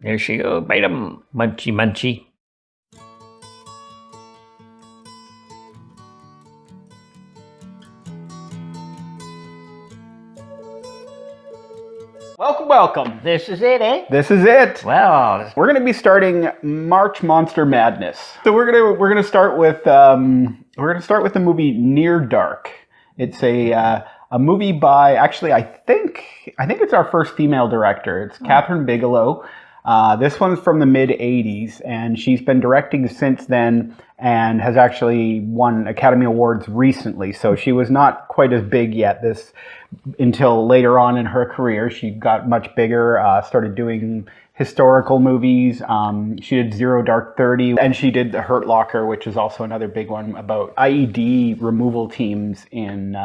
There she go. Bite 'em. Munchy, munchy. Welcome, welcome. This is it, eh? This is it. Well, We're going to be starting March Monster Madness. So we're going to start with the movie Near Dark. It's a movie by I think it's our first female director. It's Catherine Bigelow. This one's from the mid '80s, and she's been directing since then, and has actually won Academy Awards recently. So she was not quite as big yet until later on in her career. She got much bigger, started doing historical movies. She did Zero Dark 30, and she did The Hurt Locker, which is also another big one about IED removal teams in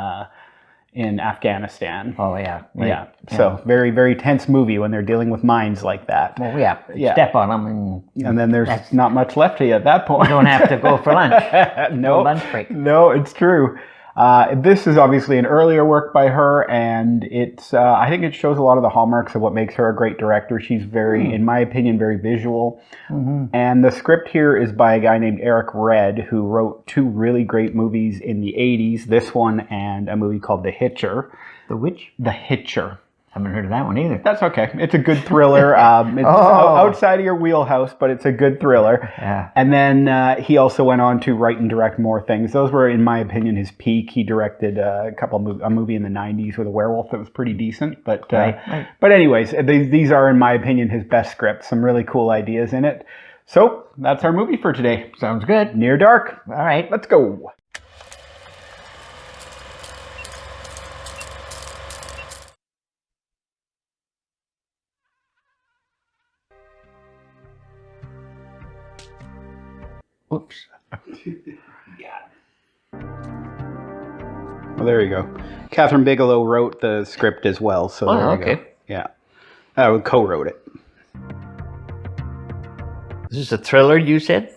Afghanistan. oh yeah. Right. Yeah. So very, very tense movie when they're dealing with mines like that. Well, yeah. Yeah. Step on them And then there's not much left to you at that point. you don't have to go for lunch. No lunch break. No, it's true. This is obviously an earlier work by her, and it's I think it shows a lot of the hallmarks of what makes her a great director. She's very, in my opinion, very visual. Mm-hmm. And the script here is by a guy named Eric Red, who wrote two really great movies in the 80s, this one and a movie called The Hitcher. The which? The Hitcher. Haven't heard of that one either. That's okay. It's a good thriller. It's outside of your wheelhouse, but it's a good thriller. Yeah. And then he also went on to write and direct more things. Those were, in my opinion, his peak. He directed a movie in the 90s with a werewolf that was pretty decent. But Right. But anyways, these are, in my opinion, his best scripts. Some really cool ideas in it. So that's our movie for today. Sounds good. Near Dark. All right. Let's go. Oops. Well, there you go. Catherine Bigelow wrote the script as well. So there you okay. go. Yeah. I co-wrote it. Is this a thriller, you said?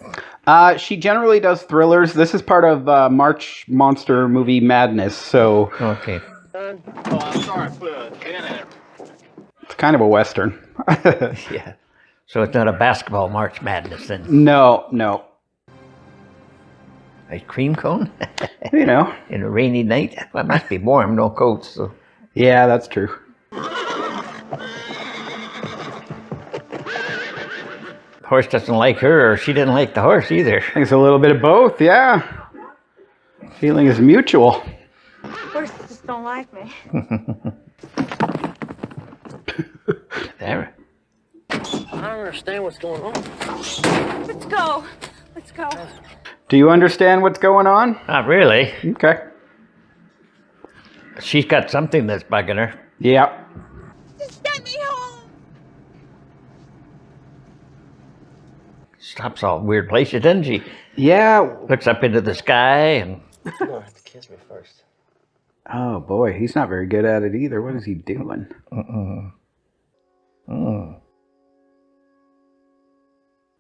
She generally does thrillers. This is part of March Monster Movie Madness, so Okay. Oh, I'm sorry, put a pin in it. it's kind of a Western. Yeah. So it's not a basketball March Madness then? No. Ice cream cone? You know. In a rainy night? Well, it must be warm, no coats. So. Yeah, that's true. The horse doesn't like her, or she didn't like the horse either. I think it's a little bit of both, yeah. Feeling is mutual. Horses just don't like me. There. I don't understand what's going on. Let's go. Let's go. Do you understand what's going on? Not really. Okay. She's got something that's bugging her. Yeah. Just get me home. Stops all weird places, doesn't she? Yeah. Looks up into the sky and... You're gonna have to kiss me first. Oh, boy, he's not very good at it either. What is he doing?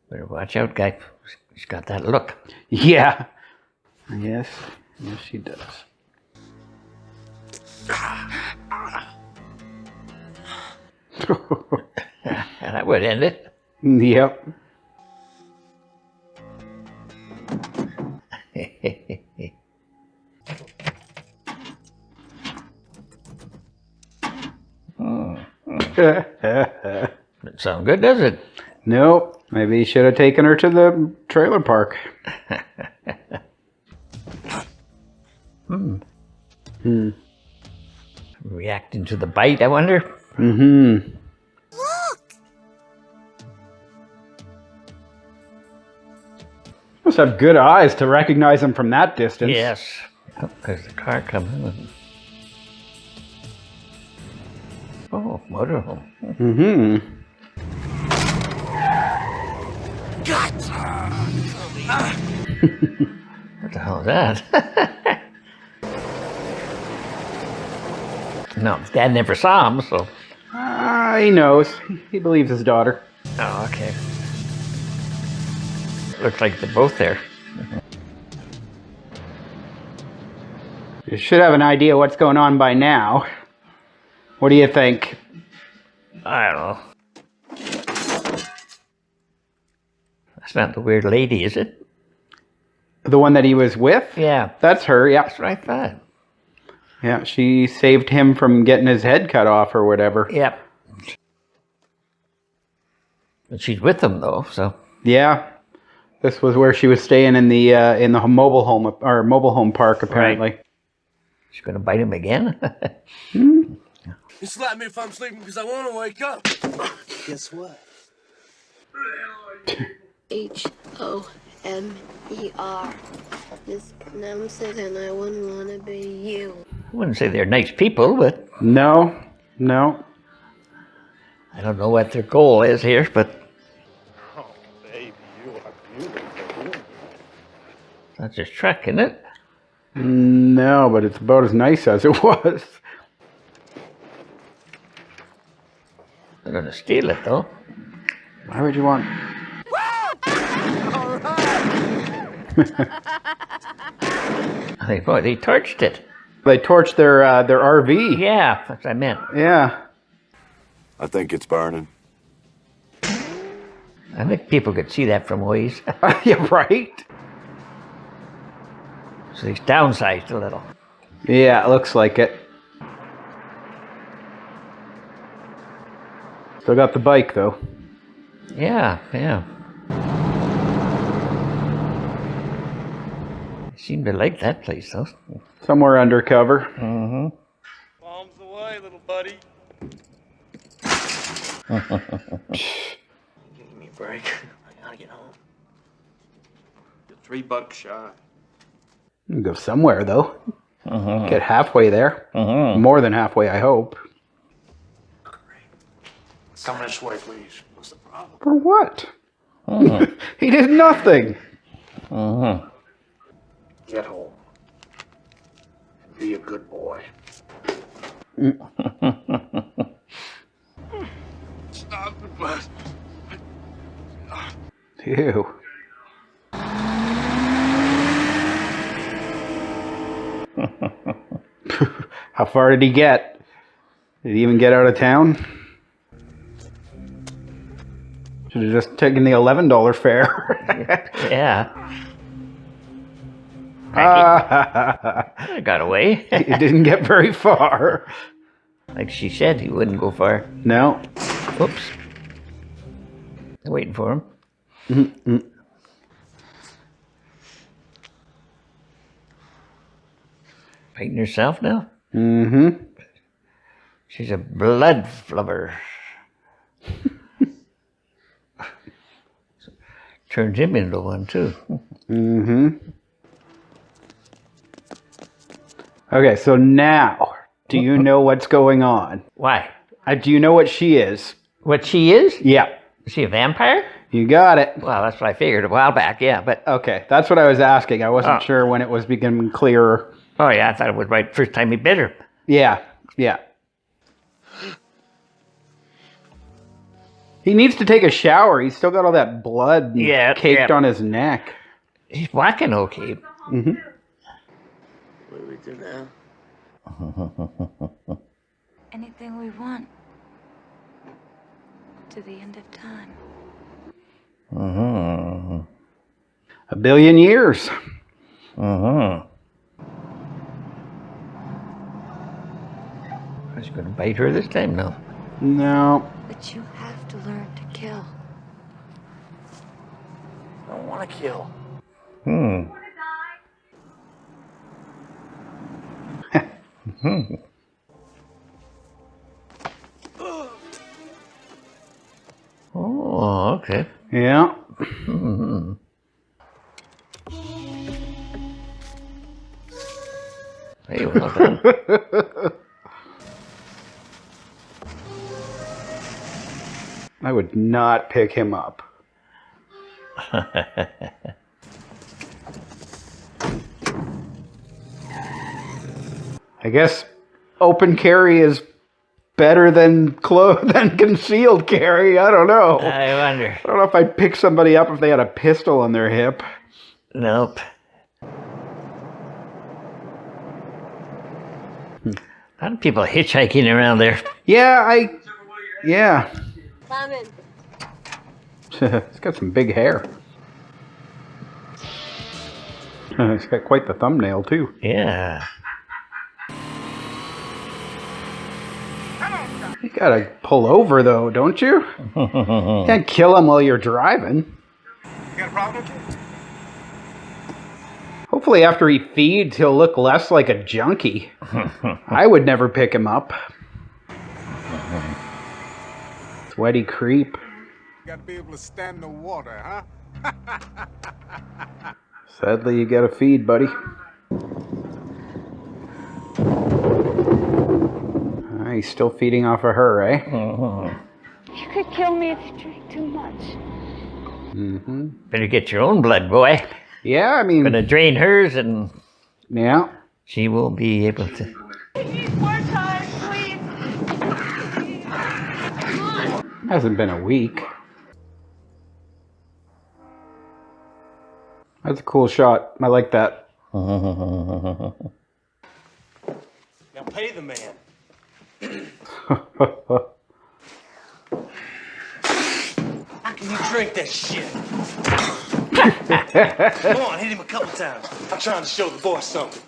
Better watch out, guy. She's got that look. Yeah. Yes, she does. And that would end it. Yep. Doesn't sound good, does it? Nope. Maybe he should have taken her to the trailer park. Reacting to the bite, I wonder? Mm-hmm. Must have good eyes to recognize him from that distance. Yes. Oh, there's the car coming. Oh, motorhome. Mm-hmm. What the hell is that? No, his dad never saw him, so... He knows. He believes his daughter. Oh, okay. Looks like they're both there. You should have an idea what's going on by now. What do you think? I don't know. not the weird lady, is it? The one that he was with? Yeah, That's her, yeah. that's what I thought. Yeah, she saved him from getting his head cut off or whatever. Yep. But she's with him though, so Yeah. This was where she was staying in the mobile home park apparently. she's gonna bite him again. You slap me if I'm sleeping because I want to wake up. Guess what? Homer. Mispronounce it, and I wouldn't want to be you. I wouldn't say they're nice people, but No. I don't know what their goal is here. But Oh, baby, you are beautiful. that's his truck, isn't it? No, but it's about as nice as it was. They're gonna steal it though. Why would you want? I think, boy, they torched it. They torched their RV. Yeah, that's what I meant. Yeah. I think it's burning. I think people could see that from ways. Yeah, right? So he's downsized a little. Yeah, it looks like it. Still got the bike, though. Yeah. They seem to like that place though. Somewhere undercover. Bombs away, little buddy. Give me a break. I gotta get home. You're $3 shy. You can go somewhere, though. Get halfway there. More than halfway, I hope. Come this way, please. What's the problem? For what? He did nothing. Get home. Be a good boy. Stop the bus. Ew. How far did he get? Did he even get out of town? Should have just taken the $11 fare. Yeah. I got away. He didn't get very far. Like she said, he wouldn't go far. No. Oops. They're waiting for him. Fighting herself now? Mm-hmm. She's a blood flubber. Turns him into one, too. Mm-hmm. Okay, so now, do you know what's going on? Why? Do you know what she is? What she is? Yeah, Is she a vampire? you got it. Well, that's what I figured a while back, yeah. But, Okay, that's what I was asking. I wasn't sure when it was becoming clearer. oh, yeah, I thought it was right first time he bit her. Yeah. He needs to take a shower. He's still got all that blood caked on his neck. He's walking okay. What do we do now? Anything we want. To the end of time. A billion years. He's going to bite her this time now. No. But you have to learn to kill. I don't want to kill. Oh, okay. Yeah. Hey, well done. I would not pick him up. I guess open carry is better than than concealed carry. I don't know. I wonder. I don't know if I'd pick somebody up if they had a pistol on their hip. Nope. A lot of people hitchhiking around there. Yeah, yeah. Lemon. He's got some big hair. It's got quite the thumbnail, too. Yeah. You gotta pull over, though, don't you? Can't kill him while you're driving. You got a problem? Hopefully after he feeds, he'll look less like a junkie. I would never pick him up. Sweaty creep. You gotta be able to stand the water, huh? Sadly, you gotta feed, buddy. He's still feeding off of her, eh? You could kill me if you drink too much. Mm-hmm. Better get your own blood, boy. Yeah, I mean... Gonna drain hers and Yeah. she won't be able to... More time, please. Hasn't been a week. That's a cool shot. I like that. Now pay the man. How can you drink that shit? Come on, hit him a couple times. I'm trying to show the boy something.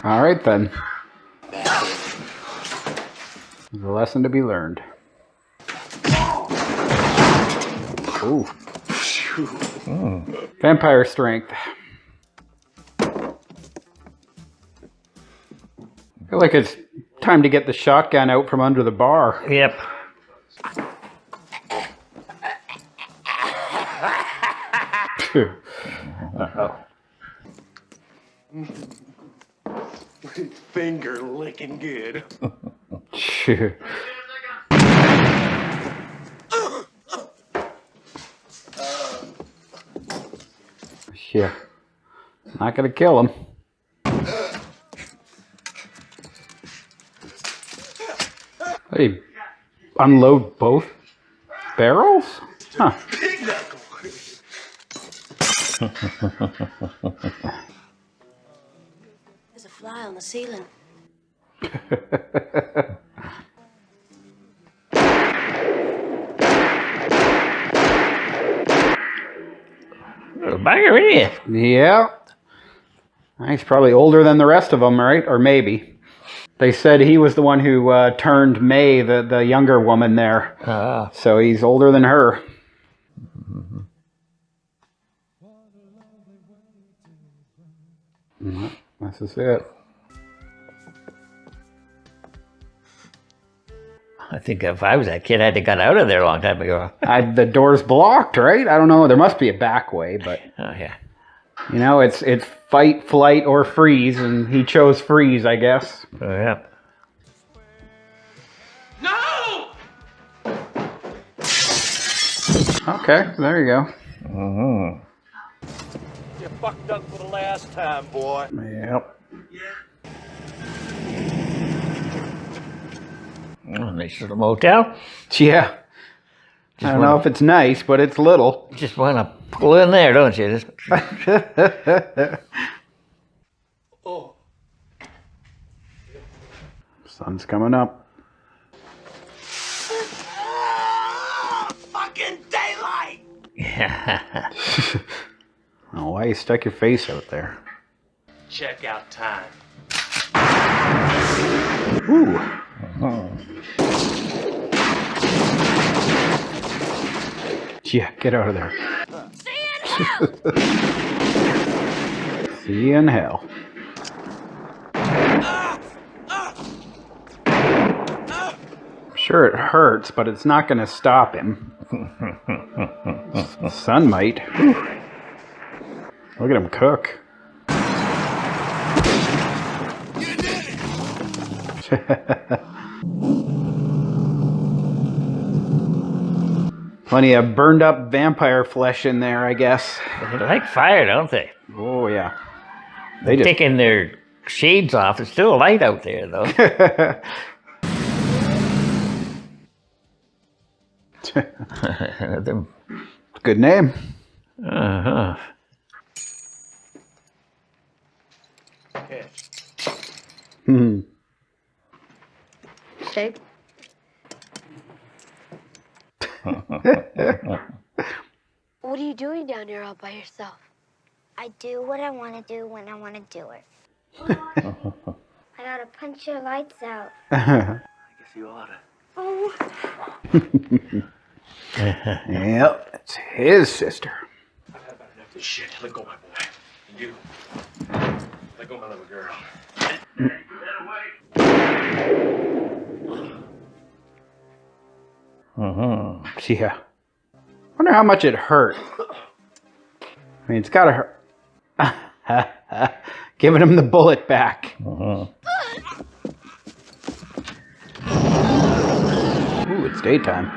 All right, then. There's a lesson to be learned. Ooh. Vampire strength. I feel like it's time to get the shotgun out from under the bar. Yep. Finger licking good. Yeah. Not gonna kill him. Hey, unload both barrels? Huh. Big knuckle. There's a fly on the ceiling. Bugger, is Yeah. He's probably older than the rest of them, right? Or maybe. They said he was the one who turned May, the younger woman there. Ah. So he's older than her. This is it. I think if I was that kid, I'd have got out of there a long time ago. The door's blocked, right? I don't know. There must be a back way, but Oh, yeah. you know, it's fight, flight, or freeze, and he chose freeze, I guess. Oh, yeah. No! Okay, there you go. Mm-hmm. You fucked up for the last time, boy. Yep. Oh, nice little motel. Yeah. I don't know if it's nice, but it's little. Just want to pull in there, don't you? Just... Oh. Sun's coming up. Fucking daylight! Yeah. Oh, why you stuck your face out there? Check out time. Ooh. Yeah, get out of there. See you in hell. Sure, it hurts, but it's not going to stop him. The sun might. Whew. Look at him cook. Plenty of burned up vampire flesh in there, I guess. They like fire, don't they? Oh, yeah. They just... Taking their shades off. It's still light out there, though. Good name. Uh-huh. Hmm. Shake. What are you doing down here all by yourself? I do what I want to do when I want to do it. I gotta punch your lights out. I guess you oughta. Oh. Yep, it's his sister. I've had about enough of this shit. Let go, my boy. And you. Let go, my little girl. Yeah. Wonder how much it hurt. I mean, it's gotta hurt. Giving him the bullet back. Ooh, it's daytime.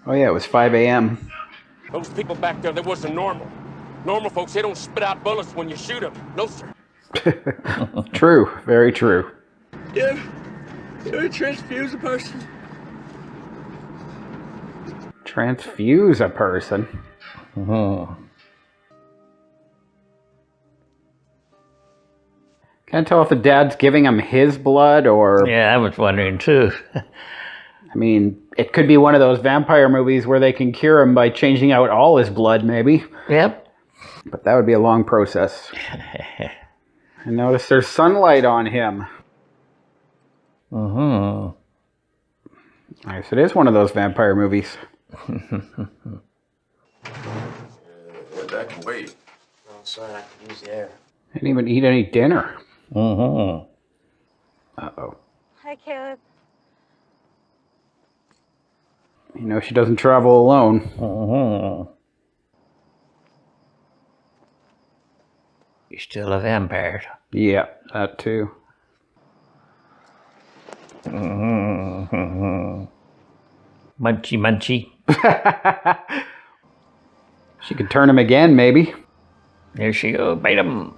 Oh yeah, it was 5 a.m. Those people back there, they wasn't normal. Normal folks, they don't spit out bullets when you shoot them. No, sir. True, very true. You ever transfuse a person? Transfuse a person. Can't tell if the dad's giving him his blood or... Yeah, I was wondering too. I mean, it could be one of those vampire movies where they can cure him by changing out all his blood, maybe. Yep. But that would be a long process. I notice there's sunlight on him. Nice. It is one of those vampire movies. That can wait. Outside, I can use the air. Didn't even eat any dinner. Uh-oh. Hi, Caleb. You know she doesn't travel alone. You're still a vampire. Yeah, that too. Munchy, munchy. She could turn him again, maybe. There she go. Bite him.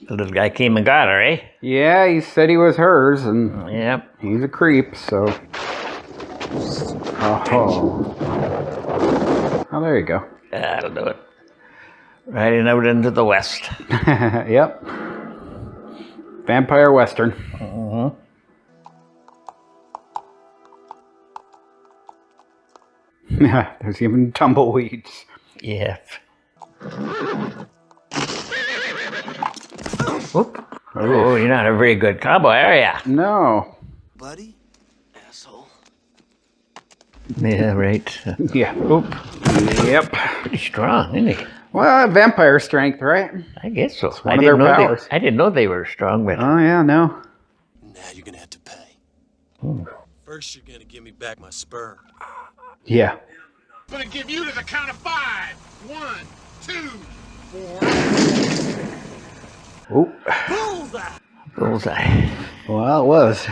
The little guy came and got her, eh? Yeah, he said he was hers, and Yep. he's a creep, so... Oh. Oh, there you go. That'll do it. Riding out into the west. Yep. Vampire Western. There's even tumbleweeds. Yep. Whoop. Oh, you're not a very good cowboy, are ya? No. Buddy? Asshole. Yeah, right. Yeah. Oop. Yep. Pretty strong, isn't he? Well, vampire strength, right? I guess so. one of their powers. I didn't know they were strong, but Oh, yeah, no. Now you're gonna have to pay. First, you're gonna give me back my spur. Yeah. Gonna give you to the count of 5. 1, 2, 4. Oop. bullseye. Well, it was.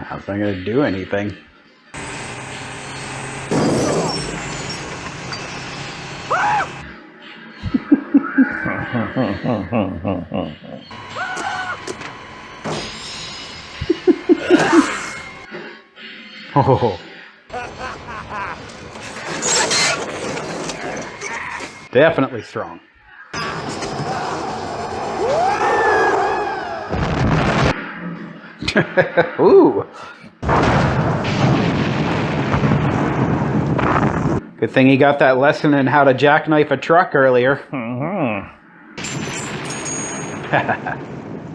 How's that going to do anything? Oh. Definitely strong. Ooh. Good thing he got that lesson in how to jackknife a truck earlier.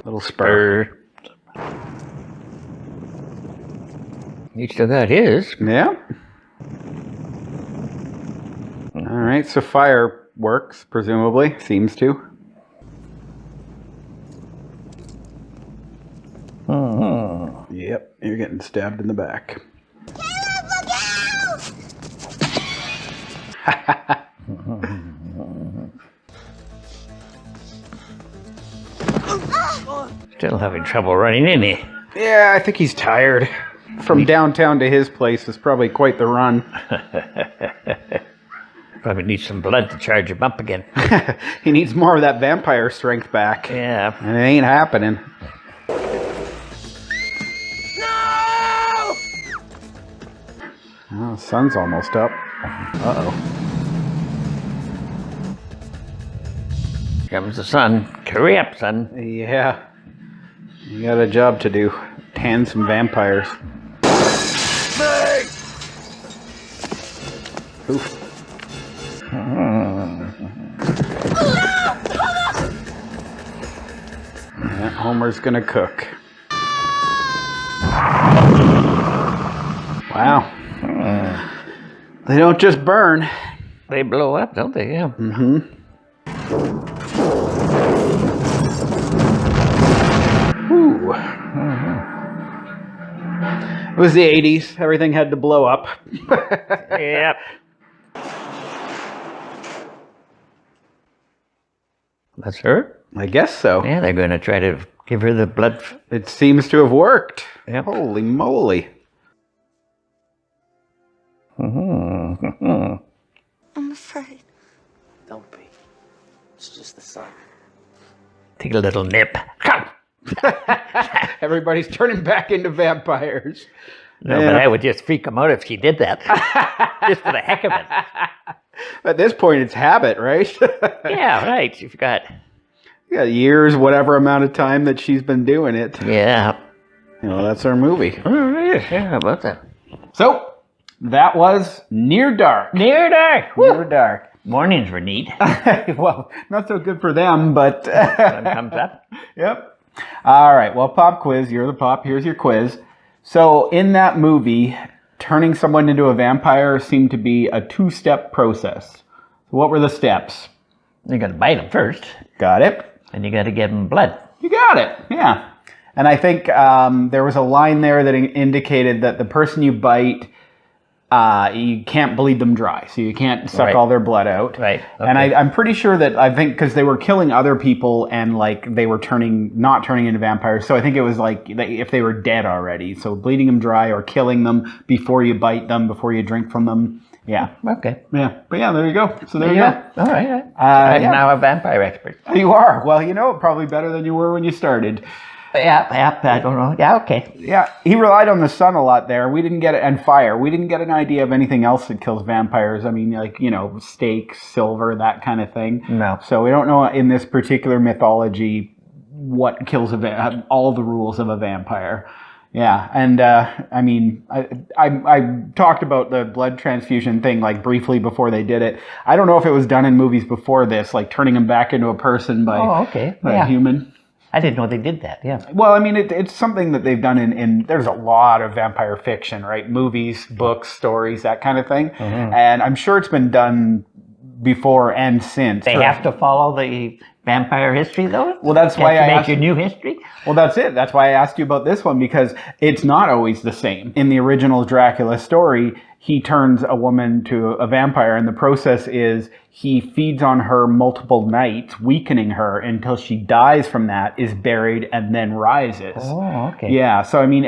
Little spur. He still got his. Yeah. Alright, so fire works, presumably. Seems to. Yep, you're getting stabbed in the back. Still having trouble running, isn't he? Yeah, I think he's tired. From downtown to his place is probably quite the run. Probably needs some blood to charge him up again. He needs more of that vampire strength back. Yeah. And it ain't happening. No! Oh, the sun's almost up. Uh-oh. comes the sun. Hurry up, son. Yeah. You got a job to do. Tan some vampires. Oof. Yeah, Homer's gonna cook. Wow. They don't just burn. They blow up, don't they? Yeah. Ooh. It was the 80s. Everything had to blow up. Yep. That's her? I guess so. Yeah, they're going to try to give her the blood. It seems to have worked. Yep. Holy moly. I'm afraid. Don't be. It's just the sun. Take a little nip. Everybody's turning back into vampires. No, but I would just freak them out if she did that. Just for the heck of it. At this point, it's habit, right? Yeah, right. You've got... Yeah, years, whatever amount of time that she's been doing it. Yeah. You know, that's our movie. Oh, yeah, how about that? So, that was Near Dark. Near dark. Near Dark. Mornings were neat. Well, not so good for them, but... Sun comes up. Yep. All right, well, pop quiz. You're the pop. Here's your quiz. So, in that movie, turning someone into a vampire seemed to be a two-step process. What were the steps? You got to bite them first, Got it? and you got to give them blood. You got it, yeah. And I think there was a line there that indicated that the person you bite, you can't bleed them dry. So you can't suck Right. all their blood out. Right, And okay. I'm pretty sure that, I think, because they were killing other people and, like, they were not turning into vampires. So I think it was, like, if they were dead already. So bleeding them dry or killing them before you bite them, before you drink from them. Yeah. Okay. Yeah. But yeah, there you go. So there you Yeah. All right. I'm yeah. now a vampire expert. go. You are. Well, you know, probably better than you were when you started. Yeah, I don't know. Yeah, okay. Yeah, he relied on the sun a lot there. We didn't get it, and fire. We didn't get an idea of anything else that kills vampires. I mean, like, you know, steak, silver, that kind of thing. No. So we don't know in this particular mythology what kills all the rules of a vampire. Yeah, and I mean, I talked about the blood transfusion thing like briefly before they did it. I don't know if it was done in movies before this, like turning them back into a person by Okay. a Yeah. human. I didn't know they did that. Yeah. Well, I mean, it's something that they've done in there's a lot of vampire fiction, right? Movies, books, stories, that kind of thing. And I'm sure it's been done before and since. They have to follow the vampire history, though? Well, that's Can't why you I make asked- your new history? Well, that's it. That's why I asked you about this one, because it's not always the same. In the original Dracula story, he turns a woman to a vampire, and the process is he feeds on her multiple nights, weakening her until she dies from that, is buried, and then rises. Oh, okay. Yeah, so I mean,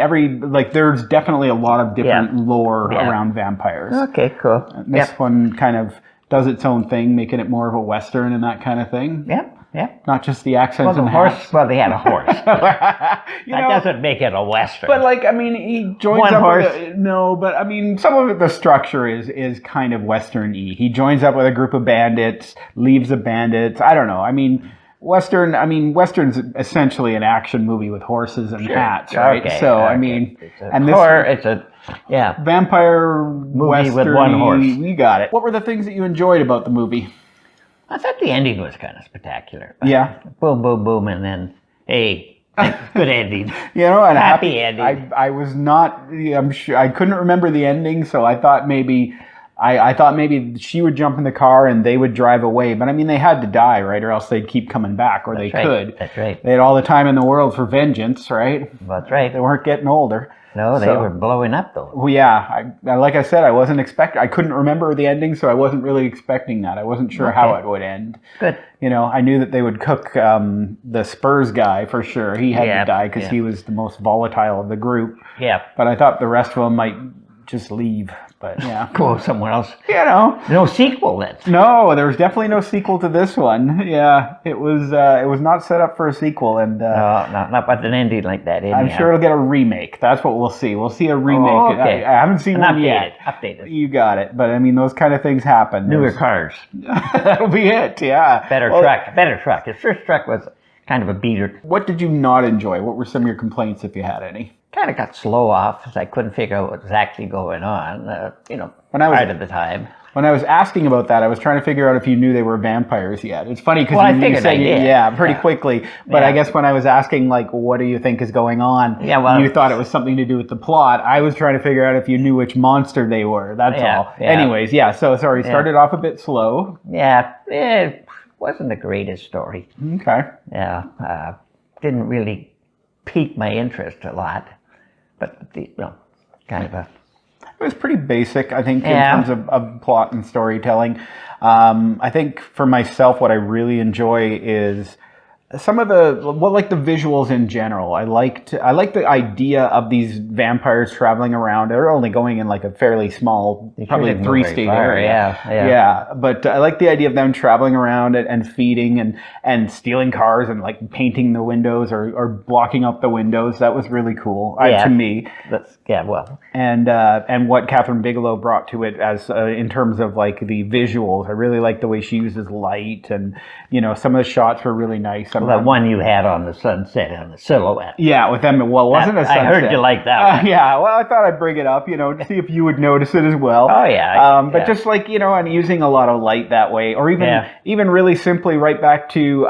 there's definitely a lot of different lore Yeah. around vampires. Okay, cool. This one kind of does its own thing, making it more of a Western and that kind of thing. Yep. Not just the accents Well, the and horse, hats. well, they had a horse. You That know, doesn't make it a Western. but like, I mean, he joins One up horse. with no, but I mean, some of it, the structure is kind of Western-y. He joins up with a group of bandits, leaves the bandits. I don't know. I mean, Western's essentially an action movie with horses and hats, right? Okay, so, I okay. mean, It's a and this yeah. vampire Movie with Western-y, one horse. You got it. What were the things that you enjoyed about the movie? I thought the ending was kind of spectacular. But Yeah. Boom, boom, boom, and then, hey, good ending. You know, and Happy ending. I was not. I'm sure I couldn't remember the ending, so I thought maybe. I thought maybe she would jump in the car and they would drive away. But I mean, they had to die, right? Or else they'd keep coming back, or That's they right. could. That's right. They had all the time in the world for vengeance, right? That's right. They weren't getting older. No, they So- were blowing up, though. Well, yeah. Like I said, I wasn't expecting. I couldn't remember the ending, so I wasn't really expecting that. I wasn't sure how Okay. it would end. Good. You know, I knew that they would cook the Spurs guy for sure. He had Yeah, to die because yeah. he was the most volatile of the group. Yeah. But I thought the rest of them might just leave. But yeah, Go somewhere else. you know. No sequel then. No, there was definitely no sequel to this one. Yeah, it was not set up for a sequel, and No, not with an ending like that. I'm sure it'll get a remake. That's what we'll see. We'll see a remake. Oh, okay. I haven't seen one yet. Updated. You got it. But I mean, those kind of things happen. Newer cars. That'll be it. Yeah. Better truck. His first truck was kind of a beater. What did you not enjoy? What were some of your complaints, if you had any? Kind of got slow off because I couldn't figure out what was actually going on, When I was- part of the time. When I was asking about that, I was trying to figure out if you knew they were vampires yet. It's funny because Well, I you figured said I did. yeah, pretty quickly. But Yeah. I guess when I was asking, like, what do you think is going on? Yeah, well- you thought it was something to do with the plot. I was trying to figure out if you knew which monster they were. That's Yeah, all. yeah. Anyways, yeah. So sorry, started off a bit slow. Yeah, it wasn't the greatest story. Okay. Yeah, didn't really pique my interest a lot, but kind of a. It was pretty basic, I think, Yeah. in terms of plot and storytelling. I think for myself, what I really enjoy is some of the visuals in general. I like the idea of these vampires traveling around. They're only going in like a fairly small, probably didn't go very 3-state far, area. yeah. But I like the idea of them traveling around and feeding and stealing cars and like painting the windows or blocking up the windows. That was really cool to me. And what Catherine Bigelow brought to it as in terms of like the visuals. I really like the way she uses light, and some of the shots were really nice. Well, that one you had on the sunset on the silhouette. Yeah, with them. Well, it wasn't a sunset. I heard you like that one. Yeah, well, I thought I'd bring it up, to see if you would notice it as well. Oh, yeah. But just like, and using a lot of light that way, or even really simply right back to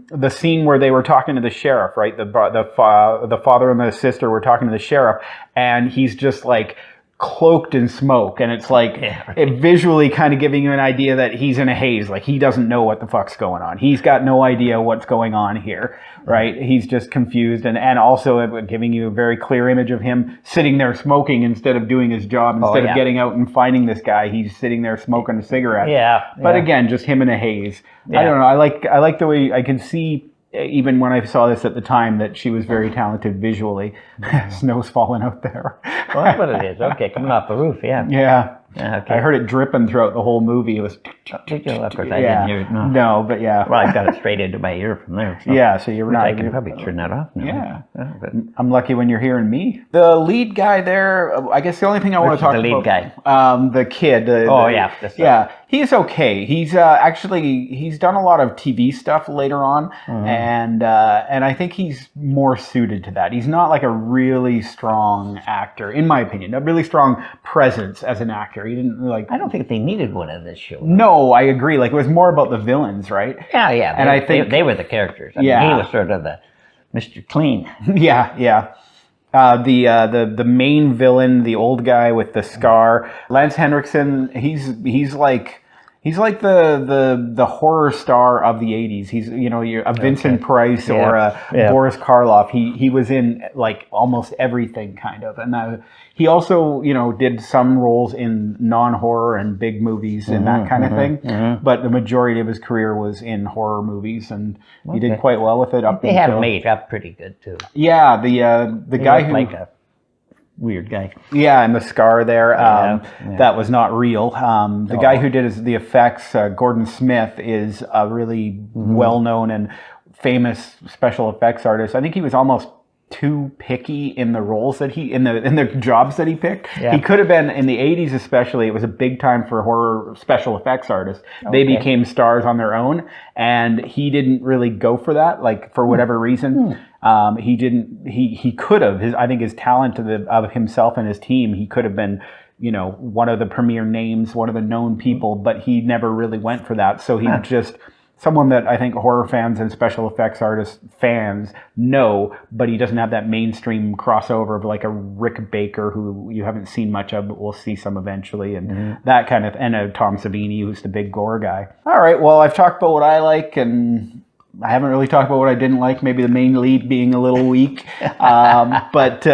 the scene where they were talking to the sheriff, right? The father and the sister were talking to the sheriff, and he's just like cloaked in smoke, and it's like it visually kind of giving you an idea that he's in a haze, like he doesn't know what the fuck's going on. He's got no idea what's going on here, right? He's just confused, and also giving you a very clear image of him sitting there smoking instead of doing his job, instead of getting out and finding this guy. He's sitting there smoking a cigarette. But again, just him in a haze. I don't know. I like the way I can see. Even when I saw this at the time, that she was very talented visually. Snow's falling out there. Well, that's what it is. Okay, coming off the roof, yeah. Yeah. Okay. I heard it dripping throughout the whole movie. It was. Did you? Of course, I didn't hear it. No. No, but yeah. Well, I got it straight into my ear from there. So. Yeah, so you were not. I can probably turn that off now. Yeah. But I'm lucky when you're hearing me. The lead guy there, I guess the only thing I want to talk about. the lead guy? The kid. Yeah. He's okay. He's he's done a lot of TV stuff later on, and I think he's more suited to that. He's not like a really strong actor, in my opinion, a really strong presence as an actor. He didn't like. I don't think they needed one in this show. No, I agree. Like, it was more about the villains, right? Yeah. And I think they were the characters. I mean, he was sort of the Mr. Clean. Yeah. The main villain, the old guy with the scar, Lance Henriksen. He's like the horror star of the 80s. He's you're a Vincent Price or a Boris Karloff. He was in like almost everything kind of, and he also did some roles in non-horror and big movies and that kind of thing. But the majority of his career was in horror movies, and he did quite well with it. They had him made up pretty good too. Yeah, the guy who like a weird guy. Yeah, and the scar there, that was not real. The guy who did the effects, Gordon Smith, is a really well-known and famous special effects artist. I think he was almost too picky in the roles that in the jobs that he picked. Yeah. He could have been in the 80s, especially. It was a big time for horror special effects artists. They became stars on their own, and he didn't really go for that, like for whatever reason. He didn't. He could have. I think his talent of himself and his team. He could have been, one of the premier names, one of the known people, but he never really went for that. So he just someone that I think horror fans and special effects artist fans know, but he doesn't have that mainstream crossover of like a Rick Baker, who you haven't seen much of, but we'll see some eventually, and that kind of, and a Tom Savini, who's the big gore guy. All right, well, I've talked about what I like, and I haven't really talked about what I didn't like, maybe the main lead being a little weak. But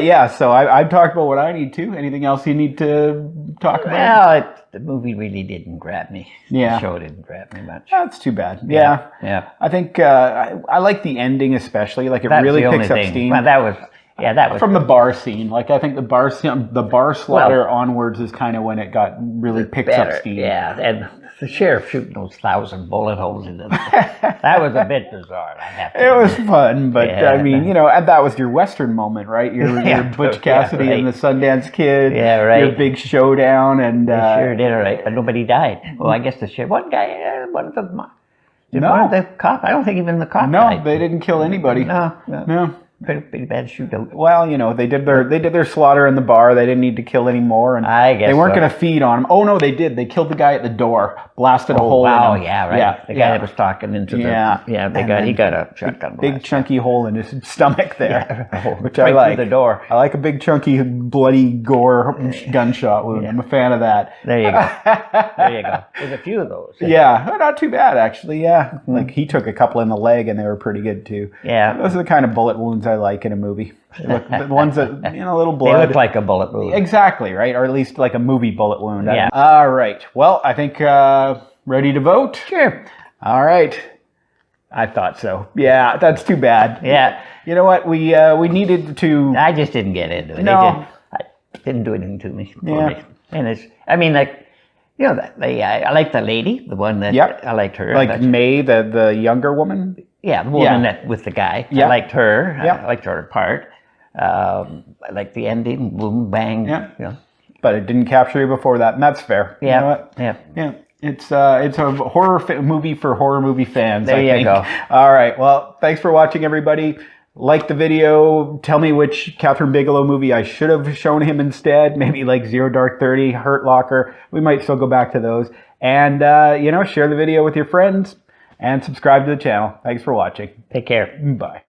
yeah, so I've talked about what I need to. Anything else you need to talk about? Well, the movie really didn't grab me. Yeah. The show didn't grab me much. That's too bad. Yeah. Yeah. I think I like the ending especially. Like, it really picks up steam. Well, that was Yeah, that was from the bar scene. Like, I think the bar slaughter onwards is kind of when it got really picks up better. steam. Yeah, and the sheriff shooting those 1,000 bullet holes in them. That was a bit bizarre, I have to It was admit. fun, but Yeah. I mean, you know, and that was your Western moment, right? Your Yeah, Butch Cassidy yeah, and the right. Sundance Kid. Yeah, right. Your big showdown, and They sure did, all right, but nobody died. Well, I guess the sheriff, one guy, one of the No. one of the cop, I don't think even the cop no, died. they didn't kill anybody. No. Pretty bad shootout. Well, you know, they did their slaughter in the bar. They didn't need to kill any more, and I guess they weren't so. going to feed on him. Oh no, they did. They killed the guy at the door, blasted a hole Wow, in him. yeah, right. Yeah, The guy that was talking into the And he then got a shotgun big blast. chunky hole in his stomach there, which right I like. through the door. I like a big chunky bloody gore gunshot wound. I'm a fan of that. There you go. There you go. There's a few of those. Yeah, not too bad actually. Yeah, like he took a couple in the leg, and they were pretty good too. Yeah. Those are the kind of bullet wounds I like in a movie. The ones that, you know, a little They blood. look like a bullet wound. Exactly, right? Or at least like a movie bullet wound. Yeah. All right. Well, I think ready to vote? Sure. All right. I thought so. Yeah, that's too bad. Yeah. You know what? We needed to. I just didn't get into it. No. It didn't do anything to me. Yeah. Me. And it's, I mean, like, you know, I like the lady, the one that, Yep. I liked her. Like That- May, the younger woman. yeah, the woman Yeah. that with the guy. Yeah. I liked her. Yeah. I liked her part. I liked the ending, boom, bang. Yeah. You know. But it didn't capture you before that, and that's fair. Yeah. You know what? Yeah. Yeah. It's a horror movie for horror movie fans. There I you think. go. All right. Well, thanks for watching, everybody. Like the video. Tell me which Catherine Bigelow movie I should have shown him instead. Maybe like Zero Dark 30, Hurt Locker. We might still go back to those. And you know, share the video with your friends and subscribe to the channel. Thanks for watching. Take care. Bye.